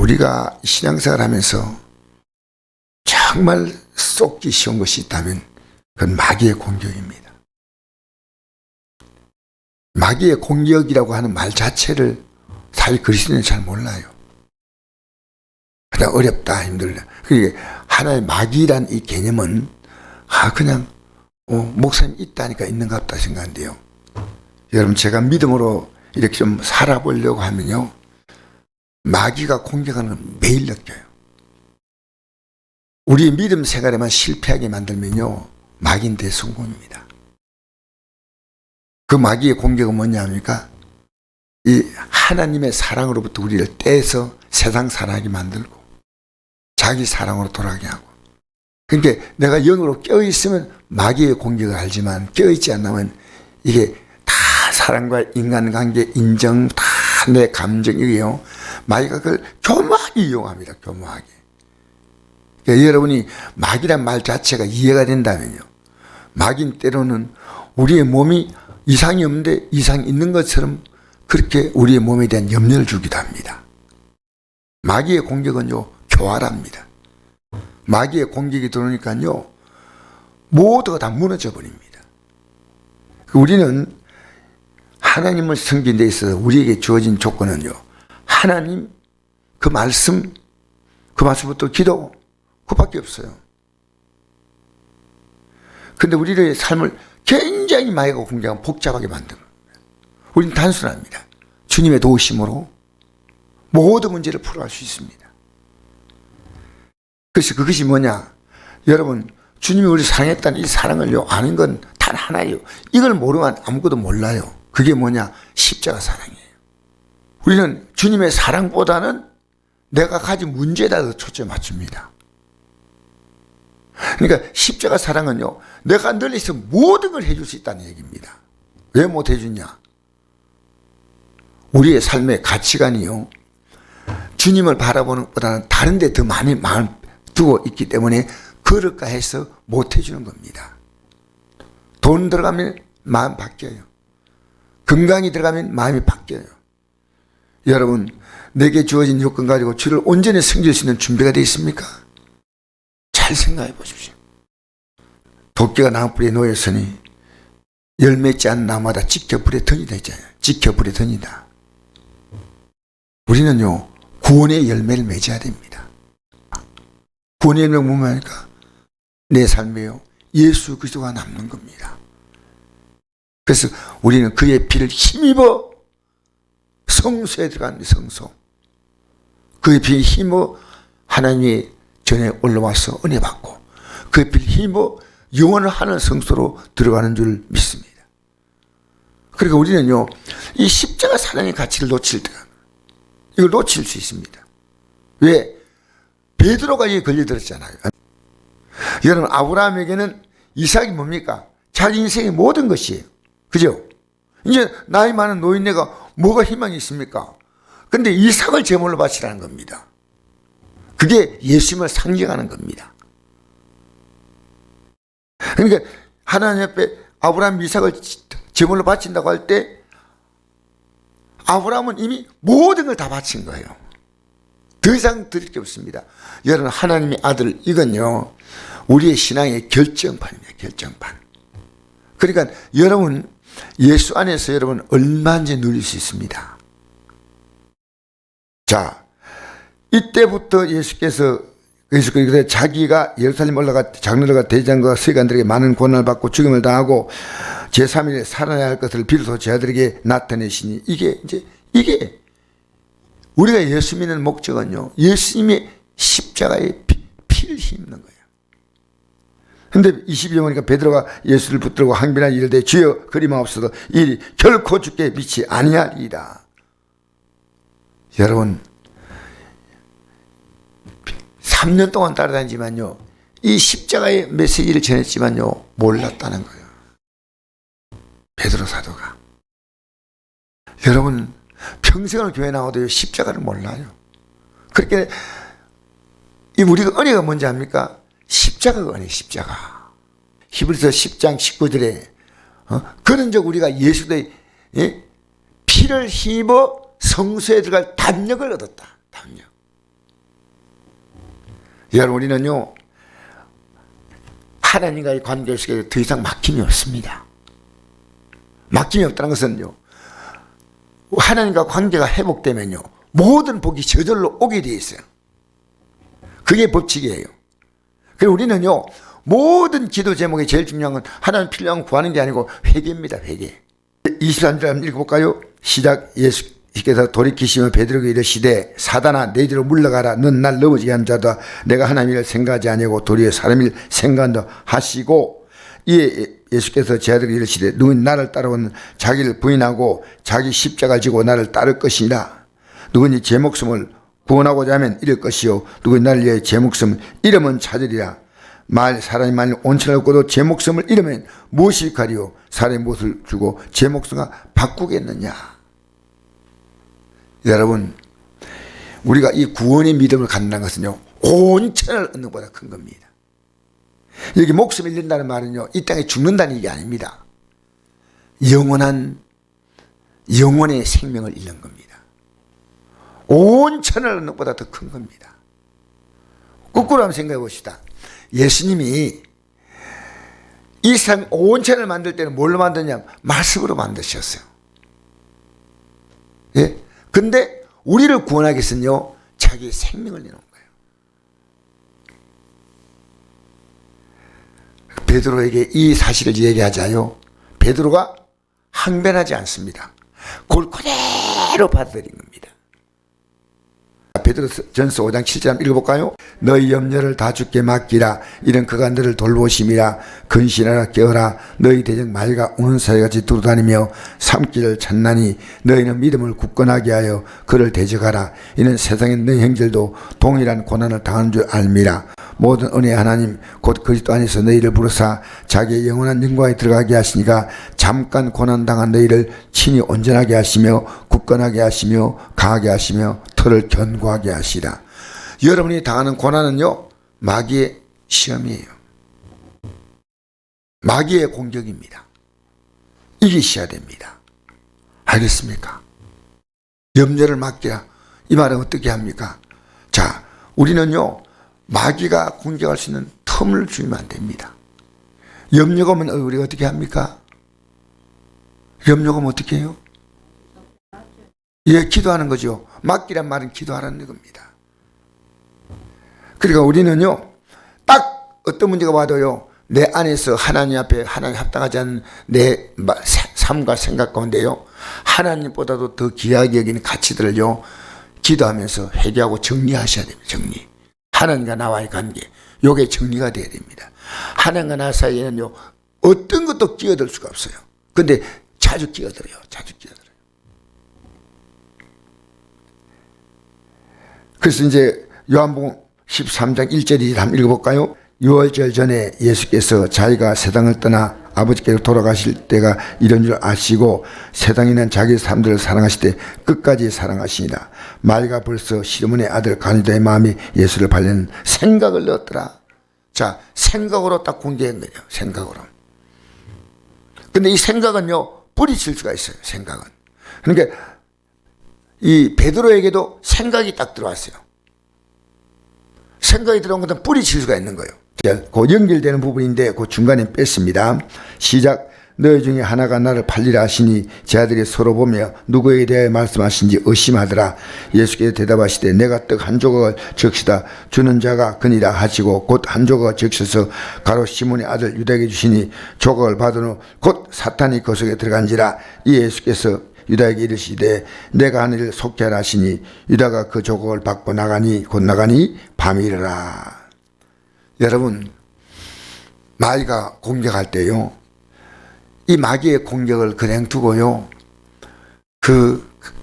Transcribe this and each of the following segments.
우리가 신앙생활 하면서 정말 쏟기 쉬운 것이 있다면 그건 마귀의 공격입니다. 마귀의 공격이라고 하는 말 자체를 사실 그리스도인은 잘 몰라요. 그냥 어렵다, 힘들다. 그게 하나의 마귀란 이 개념은 그냥 목사님 있다니까 있는가 보다 생각한대요. 여러분, 제가 믿음으로 이렇게 좀 살아보려고 하면요, 마귀가 공격하는 걸 매일 느껴요. 우리 믿음 생활에만 실패하게 만들면요, 마귀는 대성공입니다. 그 마귀의 공격은 뭐냐 합니까? 이 하나님의 사랑으로부터 우리를 떼서 세상 사랑하게 만들고 자기 사랑으로 돌아가게 하고. 그러니까 내가 영으로 깨어있으면 마귀의 공격을 알지만 깨어있지 않으면 이게 다 사랑과 인간관계, 인정, 다 내 감정이에요. 마귀가 그걸 교묘하게 이용합니다. 교묘하게. 그러니까 여러분이 마귀란 말 자체가 이해가 된다면요, 마귀는 때로는 우리의 몸이 이상이 없는데 이상이 있는 것처럼 그렇게 우리의 몸에 대한 염려를 주기도 합니다. 마귀의 공격은요, 교활합니다. 마귀의 공격이 들어오니까요, 모두가 다 무너져 버립니다. 우리는 하나님을 섬기는 데 있어서 우리에게 주어진 조건은요, 하나님, 그 말씀부터 기도, 그밖에 없어요. 근데 우리의 삶을 굉장히 마귀가 공격하면 복잡하게 만듭니다. 우리는 단순합니다. 주님의 도우심으로 모든 문제를 풀어갈 수 있습니다. 그래서 그것이 뭐냐? 여러분, 주님이 우리 사랑했다는 이 사랑을요, 아는 건 단 하나예요. 이걸 모르면 아무것도 몰라요. 그게 뭐냐? 십자가 사랑이에요. 우리는 주님의 사랑보다는 내가 가진 문제에다 더 초점 맞춥니다. 그러니까 십자가 사랑은요, 내가 널리 있어 모든 걸 해줄 수 있다는 얘기입니다. 왜 못 해주냐? 우리의 삶의 가치관이요, 주님을 바라보는 것보다는 다른 데 더 많이 마음을 두고 있기 때문에 그럴까 해서 못 해주는 겁니다. 돈 들어가면 마음 바뀌어요. 건강이 들어가면 마음이 바뀌어요. 여러분, 내게 주어진 요건 가지고 주를 온전히 섬길 수 있는 준비가 되어 있습니까? 잘 생각해 보십시오. 도끼가 나무뿌리에 놓였으니 열매지 않은 나무마다 지켜 불에 던지다 했잖아요. 지켜 불에 던지다. 우리는요, 구원의 열매를 맺어야 됩니다. 구원의 열매가 뭐냐니까 내 삶에요, 예수 그리스도가 남는 겁니다. 그래서 우리는 그의 피를 힘입어 성소에 들어가는 성소, 그의 피에 힘입어 하나님의 전에 올라와서 은혜 받고 그의 피를 힘입어 영원을 하는 성소로 들어가는 줄 믿습니다. 그러니까 우리는요, 이 십자가 사랑의 가치를 놓칠 때 이걸 놓칠 수 있습니다. 왜? 베드로가 이에 걸려들었잖아요. 여러분, 아브라함에게는 이삭이 뭡니까? 자기 인생의 모든 것이에요. 그죠? 이제 나이 많은 노인네가 뭐가 희망이 있습니까? 그런데 이삭을 제물로 바치라는 겁니다. 그게 예수님을 상징하는 겁니다. 그러니까 하나님 앞에 아브라함 이삭을 제물로 바친다고 할 때 아브라함은 이미 모든 걸 다 바친 거예요. 더 이상 드릴 게 없습니다. 여러분, 하나님의 아들, 이건요, 우리의 신앙의 결정판입니다. 결정판. 그러니까 여러분, 예수 안에서 여러분 얼마든지 누릴 수 있습니다. 자, 이때부터 예수께서 자기가 예루살렘 올라가 장로들과 대장과 서기관들에게 많은 고난을 받고 죽임을 당하고 제3일에 살아나야 할 것을 비로소 제자들에게 나타내시니, 이게 우리가 예수 믿는 목적은요, 예수님의 십자가의 피를 힘는 거예요. 근데 22절 보니까 베드로가 예수를 붙들고 항변한 이르되 주여 그리마옵소서, 이 일이 결코 주께 미치 아니하리이다. 여러분, 3년 동안 따라다니지만요, 이 십자가의 메시지를 전했지만요, 몰랐다는 거예요. 베드로 사도가. 여러분, 평생을 교회 나와도 십자가를 몰라요. 그렇게 우리가 은혜가 뭔지 압니까? 십자가가 은혜, 십자가. 히브리서 10장 19절에 그런즉 우리가 예수의 피를 힘입어 성소에 들어갈 담력을 얻었다. 담력. 여러분, 우리는요, 하나님과의 관계 속에 더 이상 막힘이 없습니다. 막힘이 없다는 것은요, 하나님과 관계가 회복되면요, 모든 복이 저절로 오게 되어 있어요. 그게 법칙이에요. 그리고 우리는요, 모든 기도 제목이 제일 중요한 건 하나님 필요한 구하는 게 아니고 회개입니다. 회개. 23절 한번 읽어볼까요? 시작. 예수께서 돌이키시며 베드로에게 이르시되 사단아 너희로 물러가라. 넌 날 넘어지게 한 자다. 내가 하나님 일을 생각하지 아니하고 도리어 사람 일 생각한다 하시고, 이에 예수께서 제자들에게 이르시되 누구는 나를 따르고는 자기를 부인하고 자기 십자가를 지고 나를 따를 것이니라. 누구니 제 목숨을 구원하고자 하면 잃을 것이요 누구니 나를 위해 제 목숨을 잃으면 찾으리라. 사람이 만일 온천을 얻고도 제 목숨을 잃으면 무엇이 가리요? 사람의 무엇을 주고 제 목숨을 바꾸겠느냐. 여러분, 우리가 이 구원의 믿음을 갖는다는 것은요, 온천을 얻는 것보다 큰 겁니다. 여기 목숨을 잃는다는 말은요, 이 땅에 죽는다는 얘기 아닙니다. 영원한 영혼의 생명을 잃는 겁니다. 온천을 얻는 것보다 더 큰 겁니다. 거꾸로 한번 생각해 봅시다. 예수님이 이 세상 온천을 만들 때는 뭘로 만드냐? 말씀으로 만드셨어요. 예? 근데 우리를 구원하기 위해서는요, 자기의 생명을 내놓은 거예요. 베드로에게 이 사실을 얘기하자요, 베드로가 항변하지 않습니다. 그걸 그대로 받아들인 겁니다. 베드로전서 5장 7절 한번 읽어볼까요? 너희 염려를 다 주께 맡기라. 이는 그가 너를 돌보심이라. 근신하라 깨어라. 너희 대적 말과 우는 사이같이 두루다니며 삼키를 찾나니 너희는 믿음을 굳건하게 하여 그를 대적하라. 이는 세상의 너희 형제들도 동일한 고난을 당하는 줄 알미라. 모든 은혜의 하나님 곧 그리스도 안에서 너희를 부르사 자기의 영원한 영광에 들어가게 하시니가 잠깐 고난당한 너희를 친히 온전하게 하시며 굳건하게 하시며 강하게 하시며 털을 견고하게 하시라. 여러분이 당하는 고난은요, 마귀의 시험이에요. 마귀의 공격입니다. 이기셔야 됩니다. 알겠습니까? 염려를 맡기라. 이 말은 어떻게 합니까? 자, 우리는요, 마귀가 공격할 수 있는 틈을 주면 안 됩니다. 염려가 오면 우리가 어떻게 합니까? 염려가 오면 어떻게 해요? 예, 기도하는 거죠. 맡기란 말은 기도하라는 겁니다. 그러니까 우리는요, 딱 어떤 문제가 와도요, 내 안에서 하나님 앞에 하나님 합당하지 않은 내 삶과 생각 가운데요, 하나님보다도 더 귀하게 여기는 가치들을요, 기도하면서 회개하고 정리하셔야 됩니다. 정리. 하나님과 나와의 관계, 요게 정리가 돼야 됩니다. 하나님과 나 사이에는요, 어떤 것도 끼어들 수가 없어요. 근데 자주 끼어들어요. 자주 끼어들어요. 그래서 이제 요한복음 13장 1절이 한번 읽어볼까요? 6월절 전에 예수께서 자기가 세상을 떠나 아버지께로 돌아가실 때가 이런 줄 아시고 세상에 있는 자기 사람들을 사랑하실 때 끝까지 사랑하시니라. 마리가 벌써 시몬의 아들 가누다의 마음이 예수를 발려는 생각을 넣었더라. 자, 생각으로 딱 공개한 거예요. 생각으로. 근데 이 생각은요, 뿌리칠 수가 있어요. 생각은. 그러니까 이 베드로에게도 생각이 딱 들어왔어요. 생각이 들어온 것은 뿌리칠 수가 있는 거예요. 그 연결되는 부분인데 그 중간에 뺐습니다. 시작. 너희 중에 하나가 나를 팔리라 하시니 제 아들이 서로 보며 누구에게 대하여 말씀하신지 의심하더라. 예수께서 대답하시되 내가 떡 한 조각을 적시다 주는 자가 그니라 하시고 곧 한 조각을 적셔서 가로 시몬의 아들 유다에게 주시니 조각을 받은 후 곧 사탄이 그 속에 들어간지라. 이 예수께서 유다에게 이르시되 내가 하늘을 속게 하라 하시니 유다가 그 조각을 받고 나가니 곧 나가니 밤이라. 여러분, 마귀가 공격할 때요, 이 마귀의 공격을 그냥 두고요,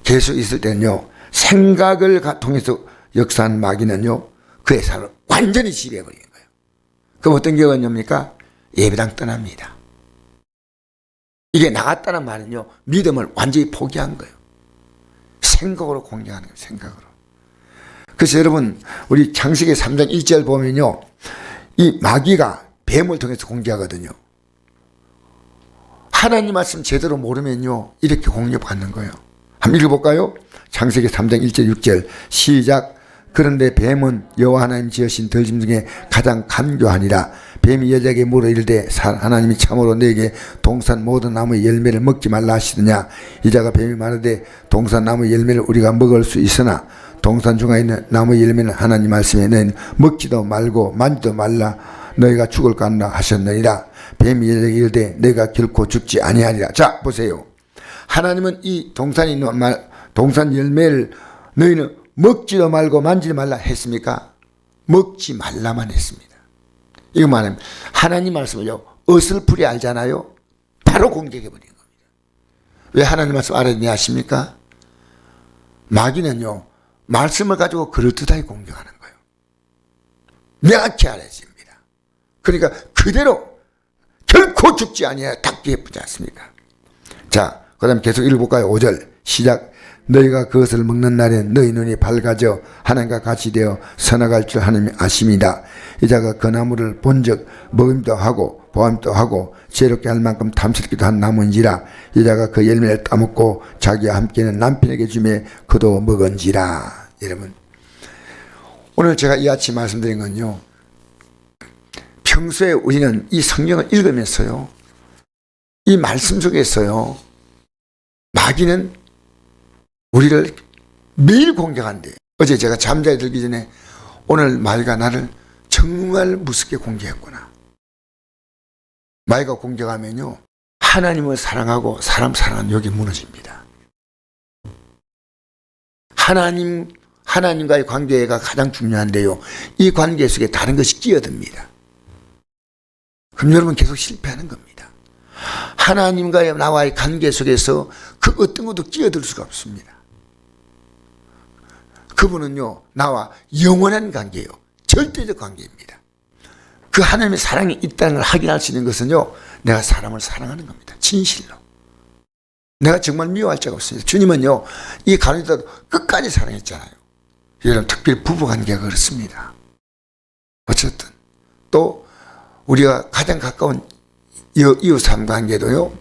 계속 있을 때는요, 생각을 통해서 역사한 마귀는요, 그의 삶을 완전히 지배해버리는 거예요. 그럼 어떤 경우입니까? 예배당 떠납니다. 이게 나갔다는 말은요, 믿음을 완전히 포기한 거예요. 생각으로 공격하는 거예요. 생각으로. 그래서 여러분, 우리 창세기 3장 1절 보면요, 이 마귀가 뱀을 통해서 공격하거든요. 하나님 말씀 제대로 모르면요, 이렇게 공격받는 거예요. 한번 읽어볼까요? 창세기 3장 1절 6절 시작. 그런데 뱀은 여호와 하나님 지으신 들짐 중에 가장 간교하니라. 뱀이 여자에게 물어 이르되 하나님이 참으로 너에게 동산 모든 나무의 열매를 먹지 말라 하시느냐. 이자가 뱀이 말하되 동산 나무의 열매를 우리가 먹을 수 있으나 동산 중에 있는 나무의 열매는 하나님 말씀에 너희는 먹지도 말고 만지도 말라 너희가 죽을까 하노라 하셨느니라. 뱀이 여자에게 이르되 너희가 결코 죽지 아니하리라. 자 보세요. 하나님은 이 동산 열매를 너희는 먹지도 말고 만지도 말라 했습니까? 먹지 말라만 했습니다. 이거 말하면 하나님 말씀을요 어설프게 알잖아요. 바로 공격해 버린 겁니다. 왜 하나님 말씀 알아야 아십니까? 마귀는요 말씀을 가지고 그럴듯하게 공격하는 거예요. 명확히 알아야 됩니다. 그러니까 그대로 결코 죽지 아니하여 닫기 예쁘지 않습니까? 자, 그 다음 계속 읽어볼까요? 5절 시작. 너희가 그것을 먹는 날엔 너희 눈이 밝아져 하나님과 같이 되어 선악할 줄 하나님이 아심이다. 이자가 그 나무를 본즉 먹음도 하고 보암도 하고 지혜롭게 할 만큼 탐스럽기도 한 나무인지라. 이자가 그 열매를 따먹고 자기와 함께는 남편에게 주매 그도 먹은지라. 여러분 오늘 제가 이 아침 말씀드린 건요 평소에 우리는 이 성경을 읽으면서요 이 말씀 속에서요 마귀는 우리를 매일 공격한대. 어제 제가 잠자리 들기 전에 오늘 마귀가 나를 정말 무섭게 공격했구나. 마귀가 공격하면요 하나님을 사랑하고 사람 사랑하는 여기 무너집니다. 하나님과의 관계가 가장 중요한데요 이 관계 속에 다른 것이 끼어듭니다. 그럼 여러분 계속 실패하는 겁니다. 하나님과의 나와의 관계 속에서 그 어떤 것도 끼어들 수가 없습니다. 그분은요 나와 영원한 관계예요. 절대적 관계입니다. 그 하나님의 사랑이 있다는 걸 확인할 수 있는 것은요 내가 사람을 사랑하는 겁니다. 진실로. 내가 정말 미워할 자가 없습니다. 주님은요 이 가누다도 끝까지 사랑했잖아요. 여러분 특별히 부부관계가 그렇습니다. 어쨌든 또 우리가 가장 가까운 이웃 삼관계도요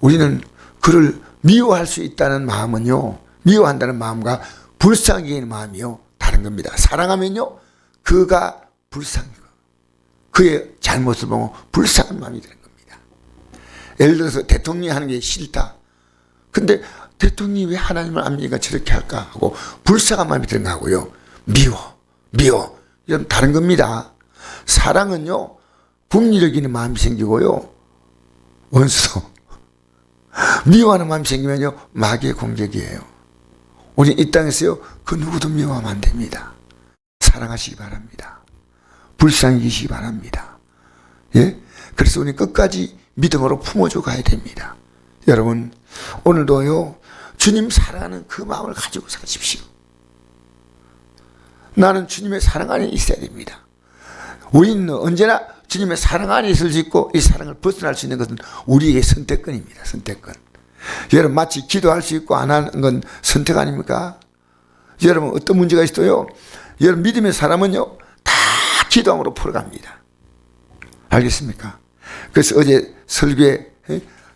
우리는 그를 미워할 수 있다는 마음은요 미워한다는 마음과 불쌍히 여기는 마음이요 다른 겁니다. 사랑하면요 그가 불쌍해요. 그의 잘못을 보고 불쌍한 마음이 되는 겁니다. 예를 들어서 대통령이 하는 게 싫다. 근데 대통령이 왜 하나님을 안 믿으니까 저렇게 할까 하고 불쌍한 마음이 드는 거고요 미워 이런 다른 겁니다. 사랑은요 국리를 여기는 마음이 생기고요 원수도 미워하는 마음이 생기면요 마귀의 공격이에요. 우리 이 땅에서요 그 누구도 미워하면 안 됩니다. 사랑하시기 바랍니다. 불쌍히 계시기 바랍니다. 예? 그래서 우리 끝까지 믿음으로 품어줘 가야 됩니다. 여러분 오늘도요 주님 사랑하는 그 마음을 가지고 사십시오. 나는 주님의 사랑 안에 있어야 됩니다. 우리는 언제나 주님의 사랑 안에 있을 수 있고 이 사랑을 벗어날 수 있는 것은 우리에게 선택권입니다. 선택권. 여러분 마치 기도할 수 있고 안 하는 건 선택 아닙니까? 여러분 어떤 문제가 있어요? 여러분 믿음의 사람은요 다 기도함으로 풀어갑니다. 알겠습니까? 그래서 어제 설교에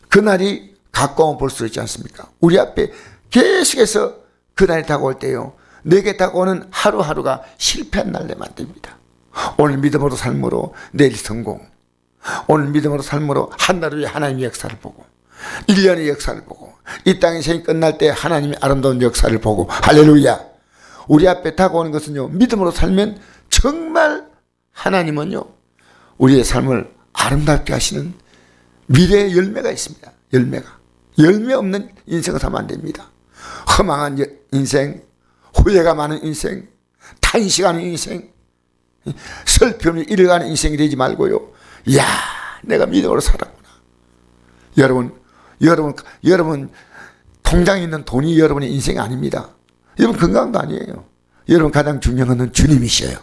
그날이 가까워 볼 수 있지 않습니까? 우리 앞에 계속해서 그날이 다가올 때요 내게 다가오는 하루하루가 실패한 날내 만듭니다. 오늘 믿음으로 삶으로 내일 성공. 오늘 믿음으로 삶으로 한 달 후에 하나님의 역사를 보고 1년의 역사를 보고 이 땅의 생이 끝날 때 하나님의 아름다운 역사를 보고 할렐루야. 우리 앞에 다가오는 것은요 믿음으로 살면 정말 하나님은요 우리의 삶을 아름답게 하시는 미래의 열매가 있습니다. 열매 없는 인생을 살면 안 됩니다. 허망한 인생, 후회가 많은 인생, 탄식하는 인생, 슬피 없는 잃어가는 인생이 되지 말고요 이야 내가 믿음으로 살았구나. 여러분 통장에 있는 돈이 여러분의 인생이 아닙니다. 여러분 건강도 아니에요. 여러분 가장 중요한 것은 주님이셔요.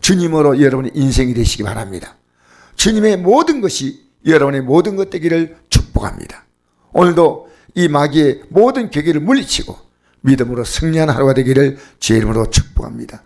주님으로 여러분의 인생이 되시기 바랍니다. 주님의 모든 것이 여러분의 모든 것 되기를 축복합니다. 오늘도 이 마귀의 모든 계기를 물리치고 믿음으로 승리하는 하루가 되기를 주의 이름으로 축복합니다.